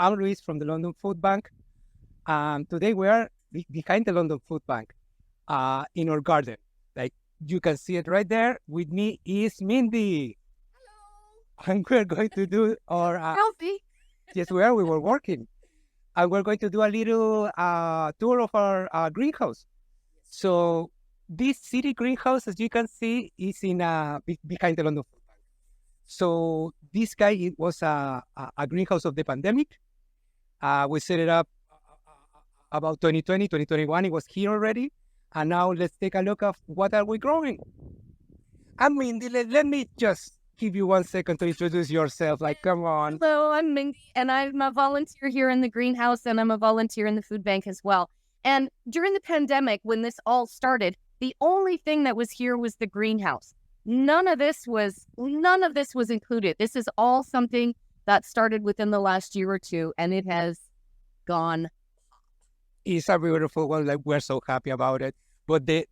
I'm Luis from the London Food Bank. Today we are behind the London Food Bank in our garden. Like you can see it right there. With me is Mindy. And we're going to do our... Healthy. yes, we are. We were working. And we're going to do a little tour of our greenhouse. So this city greenhouse, as you can see, is in behind the London Food Bank. So this guy, it was a greenhouse of the pandemic. We set it up about 2020, 2021. It was here already. And now let's take a look at what are we growing. I mean, let me just give you 1 second to introduce yourself. Like, come on. Hello, I'm Mindy, and I'm a volunteer here in the greenhouse, and I'm a volunteer in the food bank as well. And during the pandemic, when this all started, the only thing that was here was the greenhouse. None of this was included. This is all something that started within the last year or two, and it has gone. It's a beautiful one. Like, we're so happy about it. But the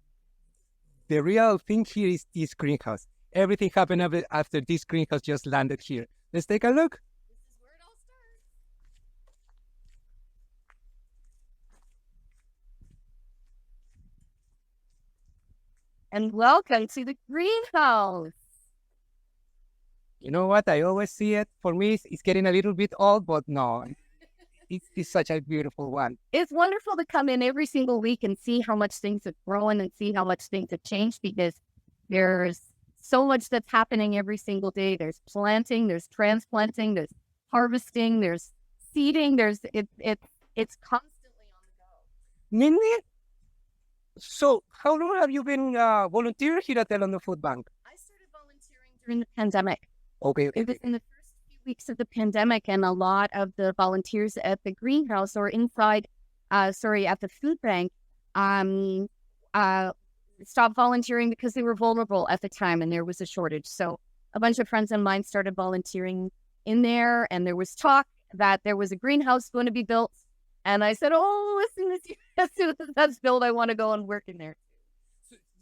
real thing here is this greenhouse. Everything happened after this greenhouse just landed here. Let's take a look. This is where it all starts. And welcome to the greenhouse. You know what? I always see it. For me, it's getting a little bit old, but no, it's such a beautiful one. It's wonderful to come in every single week and see how much things have grown and see how much things have changed, because there's so much that's happening every single day. There's planting, there's transplanting, there's harvesting, there's seeding, it's constantly on the go. Mindy, so how long have you been volunteering here at the London Food Bank? I started volunteering during the pandemic. Okay. It was in the first few weeks of the pandemic, and a lot of the volunteers at the greenhouse or inside, at the food bank, stopped volunteering because they were vulnerable at the time and there was a shortage. So a bunch of friends of mine started volunteering in there, and there was talk that there was a greenhouse going to be built. And I said, oh, as soon as that's built, I want to go and work in there.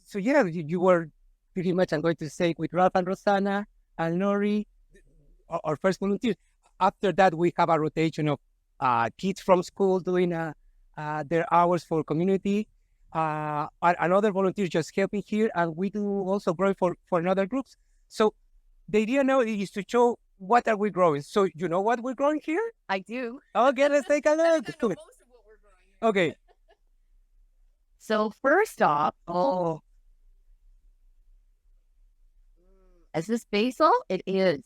So yeah, you were pretty much, I'm going to say, with Ralph and Rosanna and Nori, our first volunteers. After that, we have a rotation of kids from school doing their hours for community. Another volunteer just helping here, and we do also grow for another groups. So the idea now is to show what are we growing. So you know what we're growing here? I do. Okay, let's take a look. I know most of what we're growing here. Okay. So first off, is this basil? It is.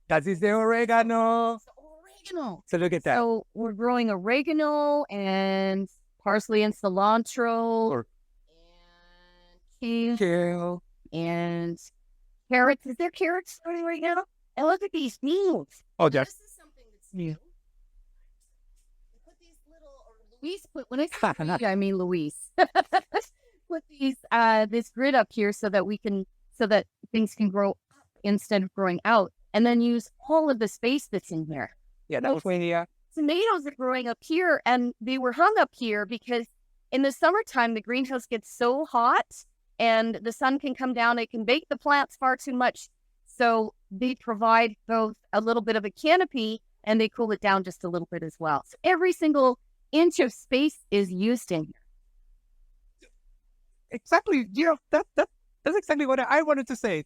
That is the oregano. It's oregano. So look at that. So we're growing oregano and parsley and cilantro and Kale. and carrots. Is there carrots starting right now? And look at these beans. Oh, yes. This is something that's new. We put these little, or Luis put, when I say we, I mean Luis. Put these this grid up here so that things can grow up instead of growing out, and then use all of the space that's in here. Yeah, that was when Tomatoes are growing up here, and they were hung up here because in the summertime, the greenhouse gets so hot and the sun can come down. It can bake the plants far too much. So they provide both a little bit of a canopy and they cool it down just a little bit as well. So every single inch of space is used in here. exactly. Yeah, that's exactly what I wanted to say.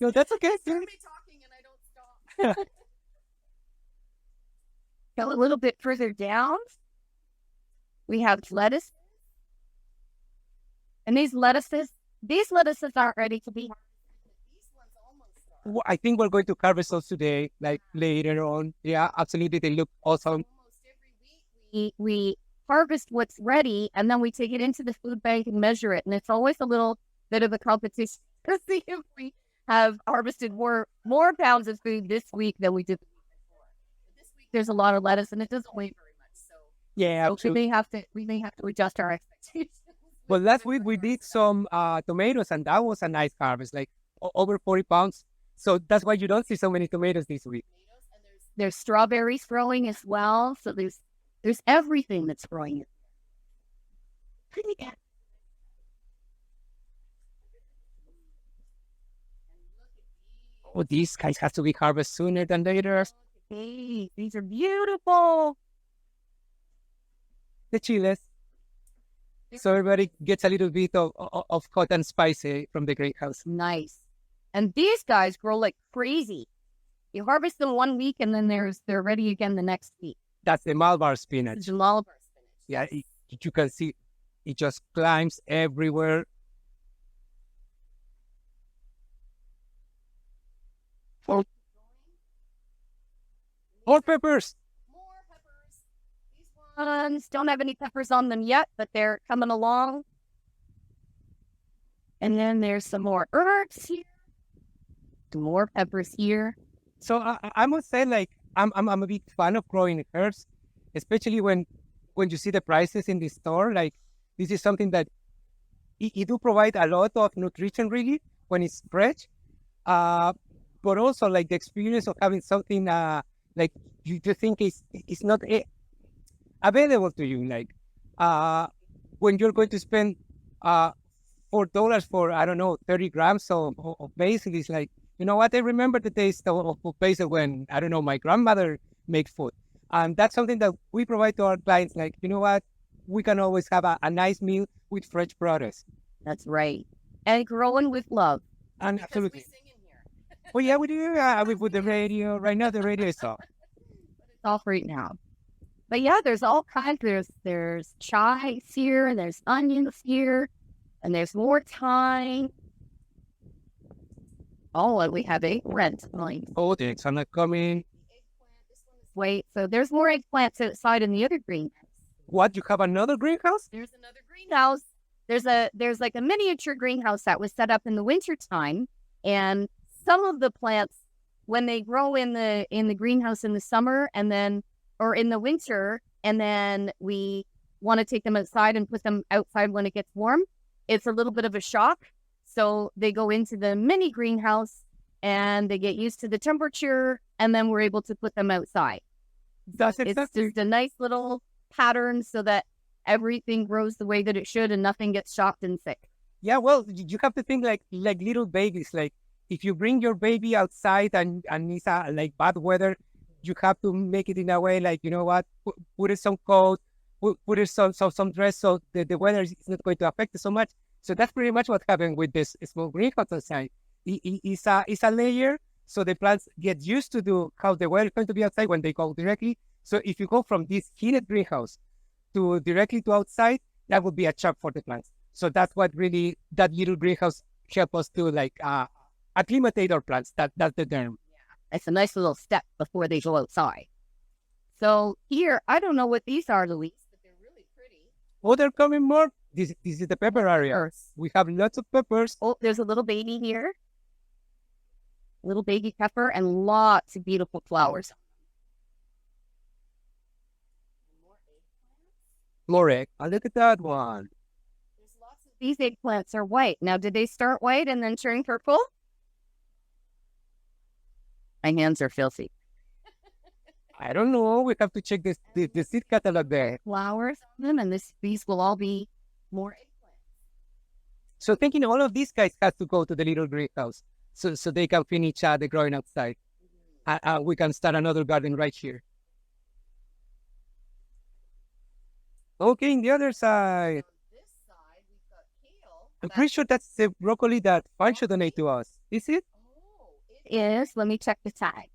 No, that's okay. Start me talking and I don't stop. Go a little bit further down. We have lettuce. And these lettuces aren't ready to be harvested. These ones almost are. Well, I think we're going to harvest those today, like later on. Yeah, absolutely. They look awesome. Almost every week we harvest what's ready, and then we take it into the food bank and measure it. And it's always a little bit of a competition to see if we have harvested more pounds of food this week than we did the week before. But this week there's a lot of lettuce, and it doesn't weigh very much. So Yeah, we absolutely. may have to adjust our expectations. Well, last week we did some tomatoes, and that was a nice harvest, like over 40 pounds. So that's why you don't see so many tomatoes this week. And there's strawberries growing as well. So there's everything that's growing. Oh, these guys have to be harvested sooner than later. Hey, these are beautiful. The chiles. So everybody gets a little bit of hot and spicy from the greenhouse. Nice. And these guys grow like crazy. You harvest them 1 week and then they're ready again the next week. That's the Malabar spinach. The Malabar spinach. Yeah, you can see it just climbs everywhere. More peppers. More peppers. These ones don't have any peppers on them yet, but they're coming along. And then there's some more herbs here. Some more peppers here. So I must say, like, I'm a big fan of growing herbs, especially when you see the prices in the store. Like, this is something that it do provide a lot of nutrition, really, when it's fresh. But also, like, the experience of having something like you think is not available to you. Like, when you're going to spend $4 for, I don't know, 30 grams of basil, it's like, you know what? I remember the taste of basil when, I don't know, my grandmother made food. And that's something that we provide to our clients. Like, you know what? We can always have a nice meal with fresh produce. That's right. And growing with love. And absolutely. Well, yeah, we do. We put the radio. Right now, the radio is off. It's off right now. But yeah, there's all kinds. There's chives here, and there's onions here, and there's more thyme. Oh, and we have eggplant. Oh, the eggs are not coming. Wait, so there's more eggplants outside in the other greenhouse. What? You have another greenhouse? There's another greenhouse. There's like a miniature greenhouse that was set up in the wintertime, and some of the plants, when they grow in the greenhouse in the summer or in the winter, and then we want to take them outside and put them outside when it gets warm, it's a little bit of a shock. So they go into the mini greenhouse and they get used to the temperature, and then we're able to put them outside. That's exactly. There's a nice little pattern so that everything grows the way that it should and nothing gets shocked and sick. Yeah, well, you have to think like little babies. Like, if you bring your baby outside and it's like bad weather, you have to make it in a way like, you know what, put it some coat, put it some dress so the weather is not going to affect it so much. So that's pretty much what happened with this small greenhouse outside. It's a layer, so the plants get used to how the weather is going to be outside when they go directly. So if you go from this heated greenhouse to directly to outside, that would be a shock for the plants. So that's what really that little greenhouse help us to like acclimatate our plants. That's the term. Yeah, it's a nice little step before they go outside. So here, I don't know what these are, Luis, but they're really pretty. Oh, they're coming more. This is the pepper area. We have lots of peppers. Oh, there's a little baby here. Little baby pepper and lots of beautiful flowers. More egg. Oh, look at that one. There's lots of these eggplants are white. Now, did they start white and then turn purple? My hands are filthy. I don't know. We have to check the seed catalog there. Flowers on them, and these will all be more eggplants. So thinking all of these guys have to go to the little greenhouse so they can finish the growing outside. We can start another garden right here. Okay, in the other side. On this side, we've got kale. I'm pretty sure that's the broccoli that Pancho donated to us. Is it? Oh, it is. Let me check the tag.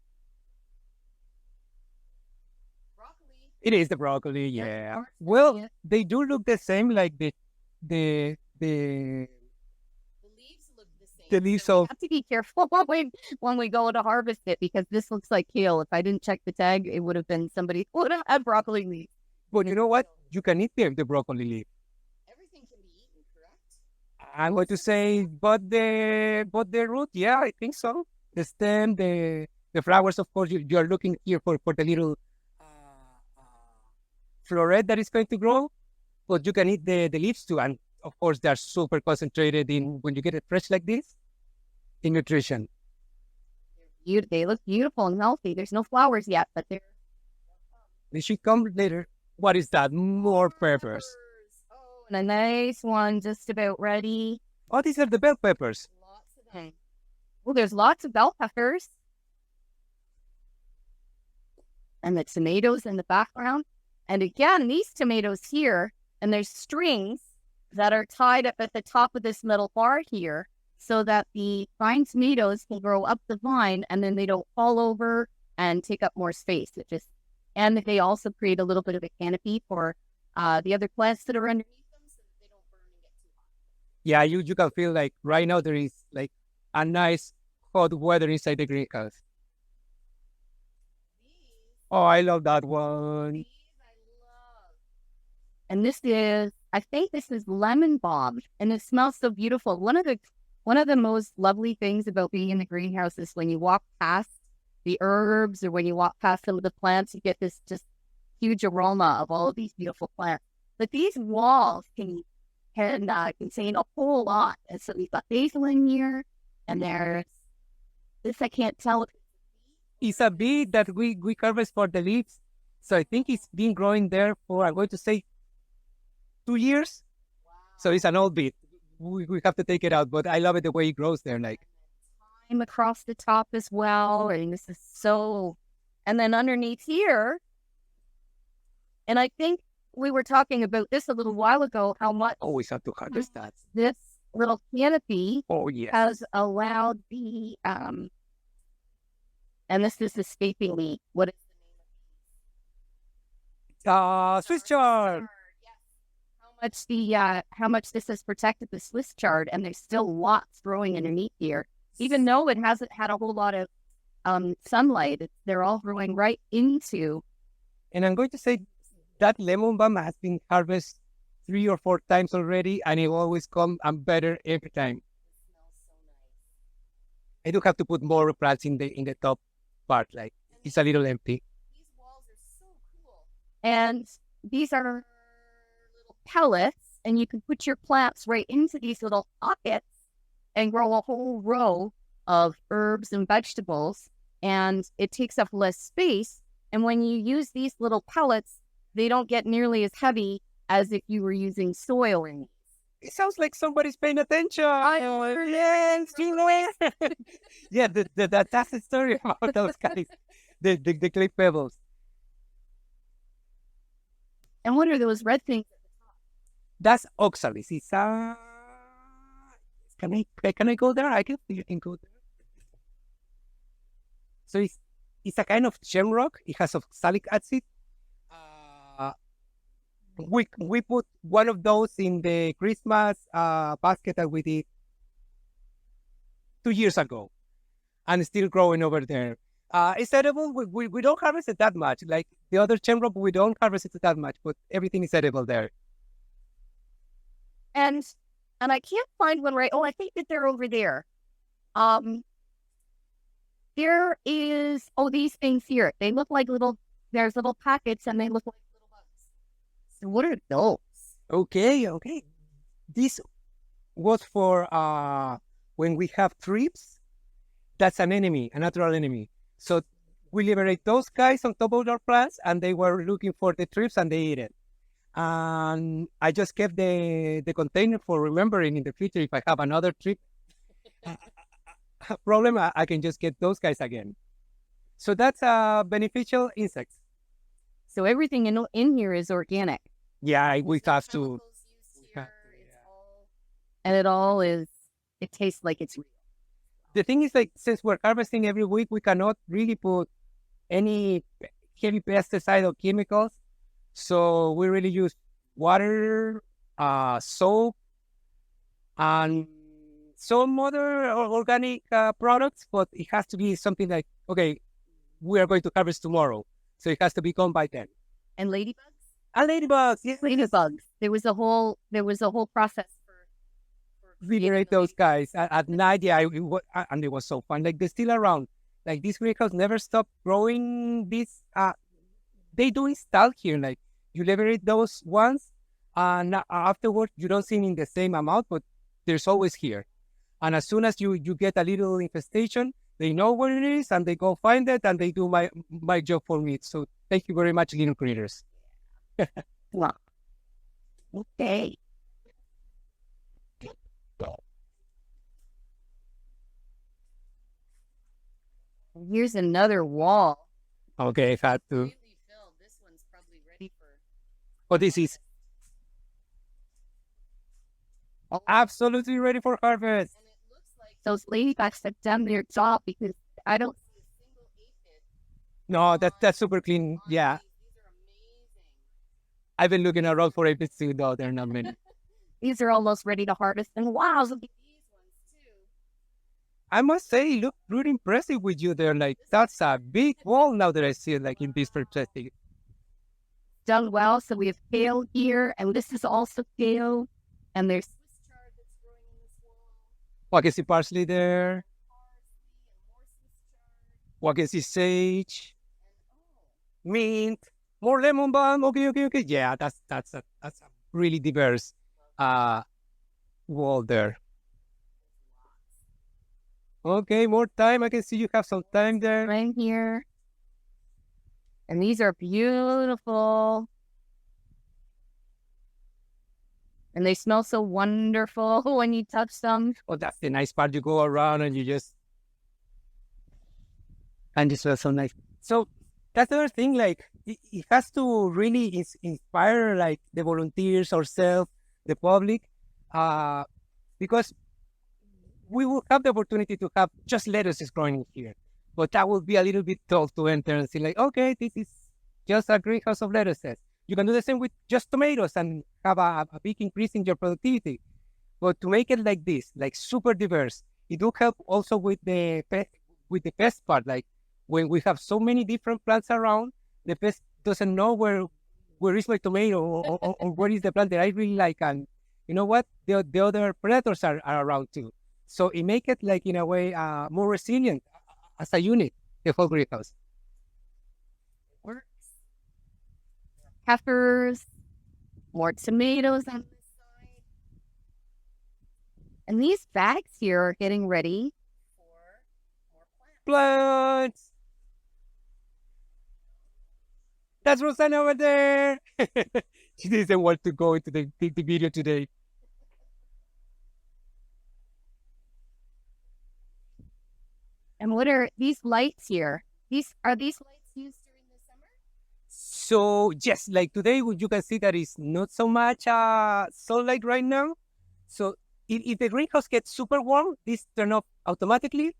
Broccoli. It is the broccoli, yeah. Yes. Well, they do look the same, like the leaves look the same. The leaves so of... we have to be careful when we go to harvest it, because this looks like kale. If I didn't check the tag, it would have been somebody would have had broccoli leaves. But you know what? You can eat the broccoli leaf. Everything can be eaten, correct? I'm going to say, but the root, yeah, I think so. The stem, the flowers, of course, you're looking here for the little floret that is going to grow. But you can eat the leaves too. And of course, they're super concentrated in, when you get it fresh like this, in nutrition. They look beautiful and healthy. There's no flowers yet, but They should come later. What is that? More peppers. Oh, and a nice one just about ready. Oh, these are the bell peppers. Lots of them. Well, there's lots of bell peppers. and the tomatoes in the background. And again, these tomatoes here, and there's strings that are tied up at the top of this middle bar here so that the vine tomatoes can grow up the vine and then they don't fall over and take up more space. And they also create a little bit of a canopy for the other plants that are underneath them so that they don't burn and get too hot. Yeah, you can feel like right now there is like a nice hot weather inside the greenhouse. Oh, I love that one. These I love. And I think this is lemon balm, and it smells so beautiful. One of the most lovely things about being in the greenhouse is when you walk past the herbs or when you walk past some of the plants, you get this just huge aroma of all of these beautiful plants. But these walls can contain a whole lot. And so we've got basil in here, and there's this, I can't tell. It's a bee that we harvest for the leaves. So I think it's been growing there for, I'm going to say, 2 years. Wow. So it's an old bee. We have to take it out, but I love it the way it grows there. Like thyme across the top as well. And this is so, and then underneath here, and I think we were talking about this a little while ago, how much always have to harvest that. This little canopy has allowed the and this is escaping me. What is the name of Swiss chard. Yes. How much this has protected the Swiss chard, and there's still lots growing underneath here, even though it hasn't had a whole lot of sunlight. They're all growing right into. And I'm going to say that lemon balm has been harvested 3 or 4 times already, and it always comes and better every time. It smells so nice. I do have to put more plants in the top part, like it's a little empty. These walls are so cool. And these are little pellets, and you can put your plants right into these little pockets and grow a whole row of herbs and vegetables, and it takes up less space. And when you use these little pellets, they don't get nearly as heavy as if you were using soil in these. It sounds like somebody's paying attention. Yeah, that's the story about those guys. The clay pebbles. And what are those red things at the top? That's oxalis. It's can I go there? I guess you can go there. So it's a kind of shamrock. It has oxalic acid. We put one of those in the Christmas basket that we did 2 years ago, and it's still growing over there. It's edible. We don't harvest it that much. Like the other shamrock, we don't harvest it that much, but everything is edible there. And I can't find one right. Oh, I think that they're over there. There is these things here. They look like there's little packets, and they look like little bugs. So what are those? Okay. This was for when we have thrips. That's an enemy, a natural enemy. So we liberate those guys on top of our plants, and they were looking for the thrips, and they eat it. And I just kept the container for remembering in the future if I have another thrip problem, I can just get those guys again. So that's beneficial insects. So everything in here is organic. Yeah, we have to. And it tastes like it's real. The thing is, like, since we're harvesting every week, we cannot really put any heavy pesticide or chemicals. So we really use water, soap, and some other organic products, but it has to be something like, okay, we are going to harvest tomorrow, so it has to be gone by then. And ladybugs? And ladybugs, yes. Ladybugs. There was a whole process for liberate those guys at night. Yeah, and it was so fun. Like, they're still around. Like, this greenhouse never stopped growing. They do install here. Like, you liberate those ones, and afterwards you don't see them in the same amount, but there's always here. And as soon as you get a little infestation, they know where it is, and they go find it, and they do my job for me. So thank you very much, little critters. Wow. Okay. Here's another wall Okay, I had to. Really filled. This one's probably ready for. Oh, this is absolutely ready for harvest. And it looks like those ladybugs have done their job because I don't see a single aphid. No, that's super clean. Yeah, These are amazing. I've been looking around for aphids too, though there are not many. These are almost ready to harvest. And wow, look at these ones too. I must say, you look pretty impressive with you there. Like, that's a big wall now that I see it, like in this perspective. Done well. So we have kale here, and this is also kale. And there's Swiss chard that's growing in this wall. Oh, I can see parsley there. Parsley and more Swiss chard. Oh, I can see sage, And mint, more lemon balm. Okay. Yeah, that's a really diverse wall there. Okay, more time. I can see you have some time there. right here. And these are beautiful. And they smell so wonderful when you touch them. Oh, that's the nice part. You go around and you just smell so nice. So that's the other thing. Like it has to really inspire like the volunteers, ourselves, the public, because we will have the opportunity to have just lettuces growing here, but that will be a little bit tough to enter and see like, okay, this is just a greenhouse of lettuces. You can do the same with just tomatoes and have a big increase in your productivity. But to make it like this, like super diverse, it will help also with the pest part. Like when we have so many different plants around, the pest doesn't know where is my tomato or where is the plant that I really like. And you know what? The other predators are around too. So it make it like in a way more resilient as a unit, the whole greenhouse. Works. Peppers, more tomatoes on this side. And these bags here are getting ready for more plants. Plants. That's Rosanna over there. She doesn't want to go into the video today. And what are these lights here? Are these lights used during the summer? So yes, like today you can see that it's not so much sunlight right now. So if the greenhouse gets super warm, these turn off automatically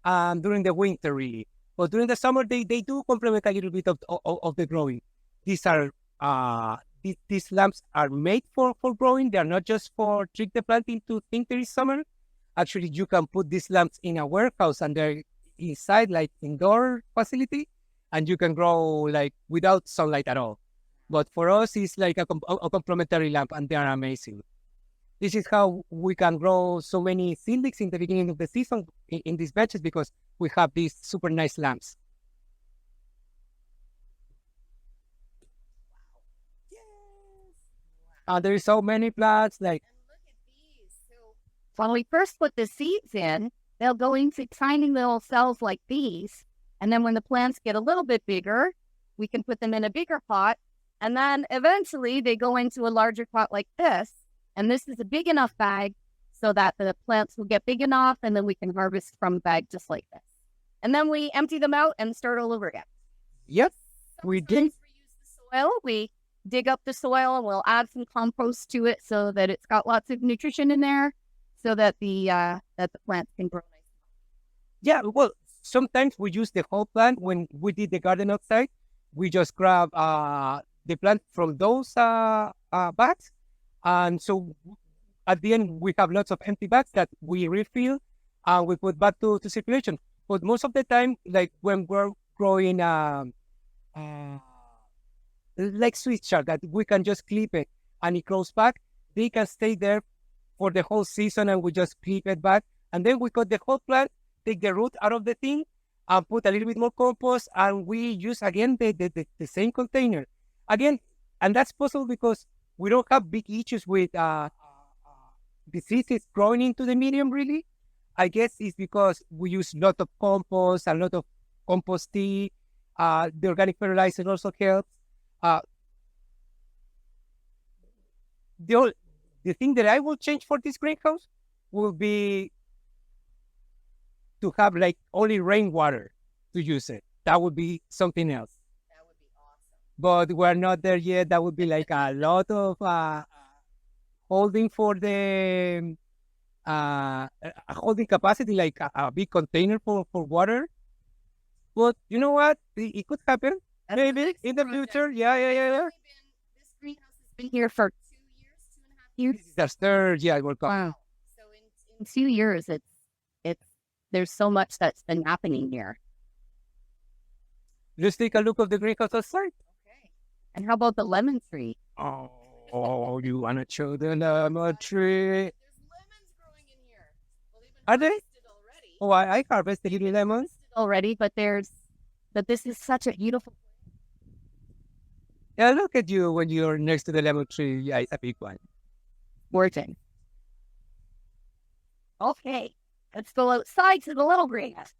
during the winter really. But during the summer they do complement a little bit of the growing. These are these lamps are made for growing. They are not just for trick the plant into think there is summer. Actually, you can put these lamps in a warehouse and they're inside like indoor facility, and you can grow like without sunlight at all. But for us, it's like a complementary lamp, and they are amazing. This is how we can grow so many seedlings in the beginning of the season in these batches because we have these super nice lamps. There is so many plants like. When we first put the seeds in, they'll go into tiny little cells like these. And then when the plants get a little bit bigger, we can put them in a bigger pot. And then eventually they go into a larger pot like this. And this is a big enough bag so that the plants will get big enough and then we can harvest from a bag just like this. And then we empty them out and start all over again. Yep, we did. Sometimes we use the soil. We dig up the soil and we'll add some compost to it so that it's got lots of nutrition in there, so that the plants can grow nice. Yeah, well, sometimes we use the whole plant. When we did the garden outside, we just grab the plant from those bags, and so at the end we have lots of empty bags that we refill and we put back to circulation. But most of the time, like when we're growing like Swiss chard, that we can just clip it and it grows back, they can stay there for the whole season and we just clip it back. And then we cut the whole plant, take the root out of the thing and put a little bit more compost, and we use again the same container. Again, and that's possible because we don't have big issues with diseases growing into the medium really. I guess it's because we use a lot of compost, a lot of compost tea. The organic fertilizer also helps. The thing that I will change for this greenhouse will be to have like only rainwater to use it. that would be something else. That would be awesome. But we're not there yet. That would be like a lot of holding for the a holding capacity, like a big container for water. But you know what? It could happen. That's the Maybe next in the project. future. Yeah. This greenhouse has been here for 2 years, 2.5 years. This is the third year we're coming. Wow. So in 2 years, it's there's so much that's been happening here. Let's take a look of the greenhouse outside. Okay. And how about the lemon tree? Oh, you want to show the lemon tree? There's lemons growing in here. Well, they've been Are they? harvested already. Oh, I harvested little lemons. Already, but this is such a beautiful. Yeah, look at you when you're next to the lemon tree. Yeah, it's a big one. Working. Okay, let's go outside to the little greenhouse.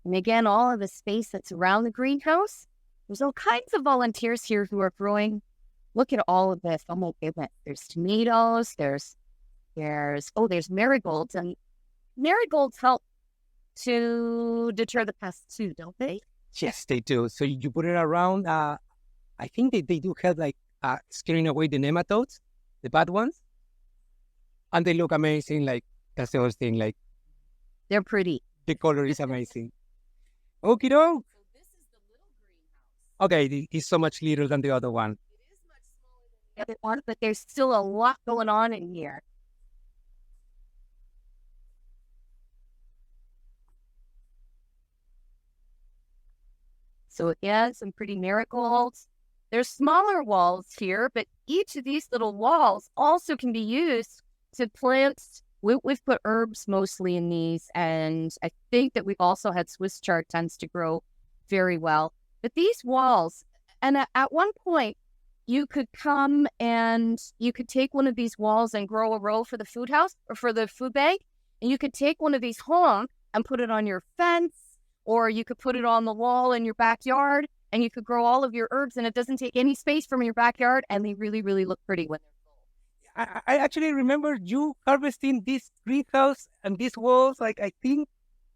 And again, all of the space that's around the greenhouse, there's all kinds of volunteers here who are growing. Look at all of this. Oh my goodness. There's tomatoes. There's marigolds, and marigolds help to deter the pests too, don't they? Yes, they do. So you put it around. I think they do help like scaring away the nematodes, the bad ones, and they look amazing. Like that's the whole thing. Like They're pretty. the color is amazing. Okie doke. So this is the little greenhouse. Okay, it's so much littler than the other one. It is much smaller than the other one, but there's still a lot going on in here. So again, some pretty marigolds. There's smaller walls here, but each of these little walls also can be used to plant. We've put herbs mostly in these, and I think that we've also had Swiss chard tends to grow very well. But these walls, and at one point, you could come and you could take one of these walls and grow a row for the food house or for the food bank, and you could take one of these home and put it on your fence, or you could put it on the wall in your backyard, and you could grow all of your herbs, and it doesn't take any space from your backyard, and they really, really look pretty when they're full. I actually remember you harvesting this greenhouse and these walls, like I think,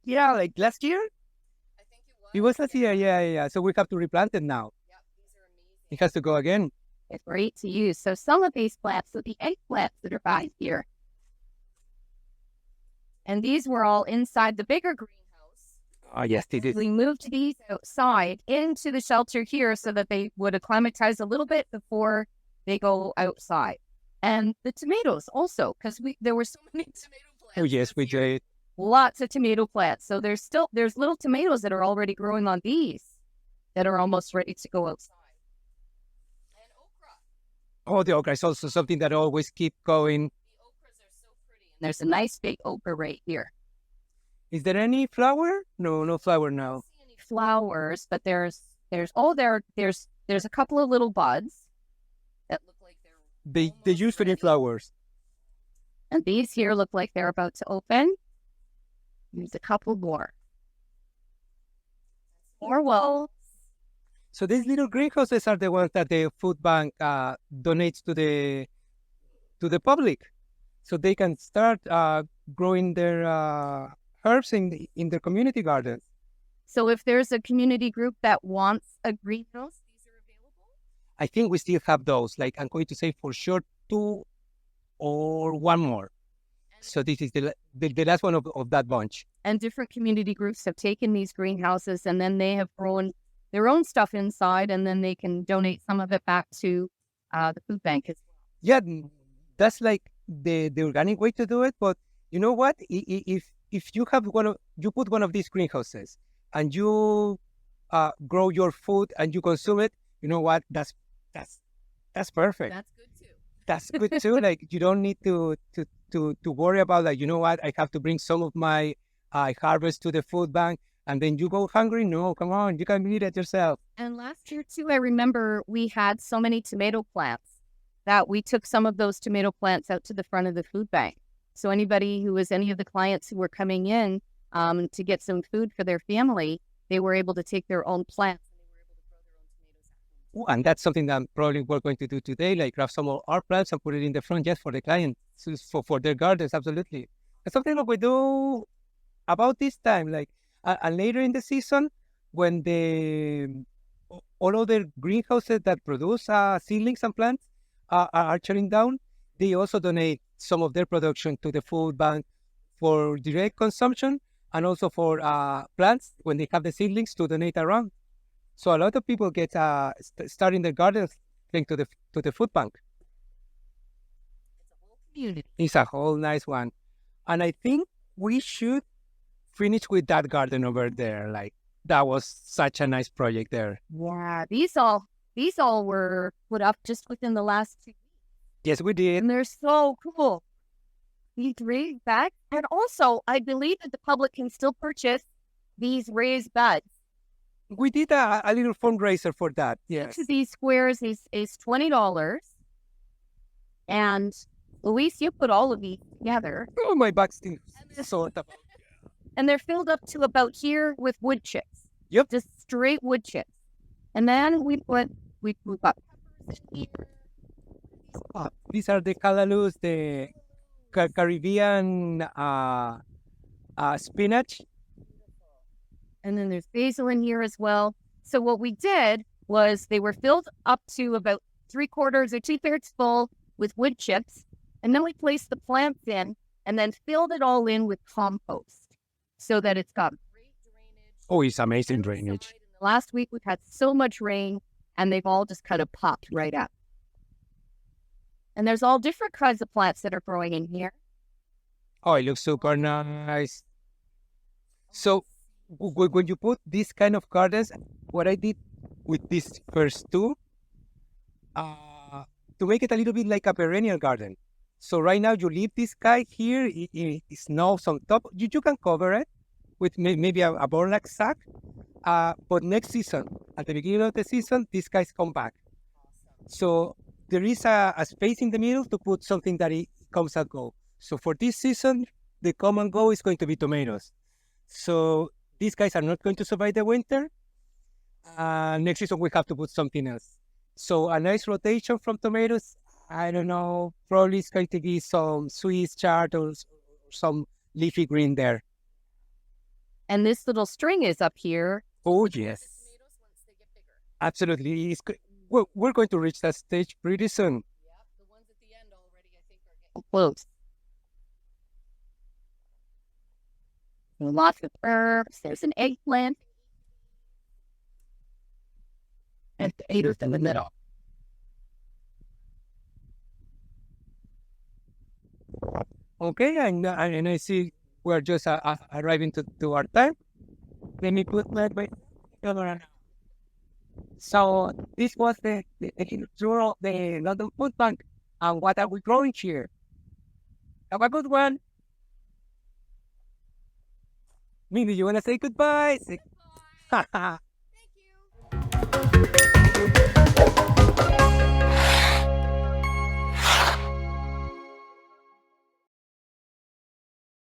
yeah, like last year. I think It was last year, yeah. So we have to replant it now. Yep, these are amazing. It has to go again. It's great to use. So some of these plants, so the eggplants that are by here, and these were all inside the bigger greenhouse. Oh, yes, they did. We moved these outside into the shelter here so that they would acclimatize a little bit before they go outside. And the tomatoes also, because there were so many tomato plants. Oh, yes, we did. Lots of tomato plants. So there's little tomatoes that are already growing on these that are almost ready to go outside. And okra. Oh, the okra is also something that always keep going. The okras are so pretty. And there's a nice big okra right here. Is there any flower? No flower I now. don't see any flowers, but there's a couple of little buds that look like they're They use for the flowers. and these here look like they're about to open. There's a couple more. More walls. So these little greenhouses are the ones that the food bank donates to the public, so they can start growing their herbs in their community gardens. So if there's a community group that wants a greenhouse, these are available? I think we still have those. Like I'm going to say for sure 2 or 1 more. So this is the last one of that bunch. And different community groups have taken these greenhouses and then they have grown their own stuff inside, and then they can donate some of it back to the food bank as well. Yeah, that's like the organic way to do it. But you know what? If you have you put one of these greenhouses and you grow your food and you consume it, you know what? That's perfect. That's good too. That's good too. Like you don't need to worry about like, you know what? I have to bring some of my harvest to the food bank and then you go hungry. No, come on, you can eat it yourself. And last year too, I remember we had so many tomato plants that we took some of those tomato plants out to the front of the food bank. So any of the clients who were coming in to get some food for their family, they were able to take their own plants. And that's something that probably we're going to do today, like grab some of our plants and put it in the front just for the clients, for their gardens, absolutely. It's something that we do about this time, like, and later in the season, when all of the greenhouses that produce seedlings and plants are shutting down, they also donate some of their production to the food bank for direct consumption and also for plants when they have the seedlings to donate around. So a lot of people get starting their gardens linked to the food bank. It's a whole nice one, and I think we should finish with that garden over there. Like, that was such a nice project there. Yeah, these all were put up just within the last 2 weeks. Yes, we did. And they're so cool. These raised beds. And also, I believe that the public can still purchase these raised beds. We did a little fundraiser for that. Yes. Each of these squares is $20. And Luis, you put all of these together. Oh, my back still sort of. And they're filled up to about here with wood chips. Yep. Just straight wood chips. And then we've got peppers in here. These are the callalus, the Caribbean spinach. And then there's basil in here as well. So what we did was they were filled up to about 3/4 or 2/3 full with wood chips. And then we placed the plants in and then filled it all in with compost so that it's got great drainage. Oh, it's amazing drainage. Last week we've had so much rain and they've all just kind of popped right up. And there's all different kinds of plants that are growing in here. Oh, it looks super nice. So when you put these kind of gardens, what I did with these first two, to make it a little bit like a perennial garden. So right now you leave this guy here, it snows on top. You can cover it with maybe a burlap sack. But next season, at the beginning of the season, these guys come back. So there is a space in the middle to put something that it comes and go. So for this season, the come and go is going to be tomatoes. So these guys are not going to survive the winter. Next season, we have to put something else. So a nice rotation from tomatoes, I don't know, probably it's going to be some Swiss chard or some leafy green there. And this little string is up here. Oh, yes. Absolutely. We're going to reach that stage pretty soon. Yeah, the ones at the end already, I think, are getting close. Lots of herbs. There's an eggplant. And potatoes in the middle. Okay, and I see we're just arriving to our time. Let me put my camera now. So this was the tour of the London Food Bank and what are we growing here. Have a good one. Mindy, you want to say goodbye? Thank you.